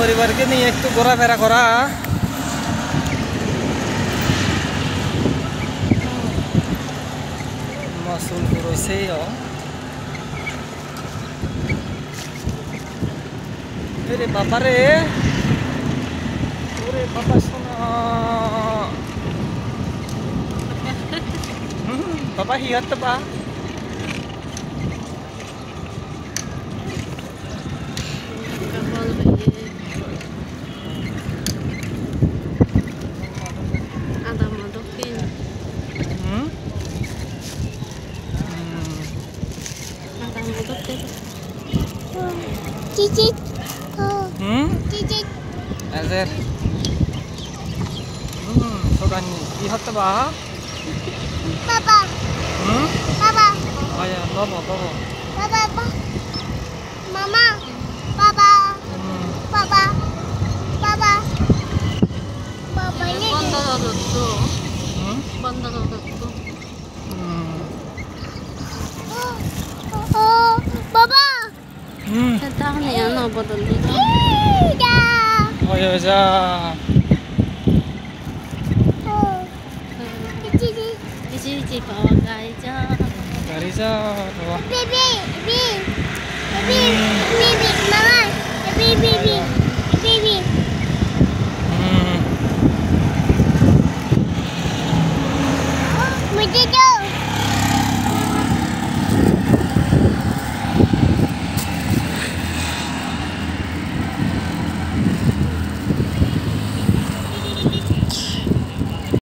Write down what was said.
পরিবার কে নিয়ে একটু ঘোরাফেরা করা মাসুল রয়েছে রে বাবা রে ওরে বাবা সোনা বাবা হিয়াত ba Cicit. Cicit. Azer. Sogani. Ihat ba? Papa. Papa. Oh ya, baba, baba. Papa, Papa. Mama. Papa. Papa. Papa. Papa ini. Banda tuttu. Oh, Papa. Tahu nih ano bodol dito. Oh ya, ja. Cici bawa gaja. Garisa, bawa. Baby, mama, baby. Mudah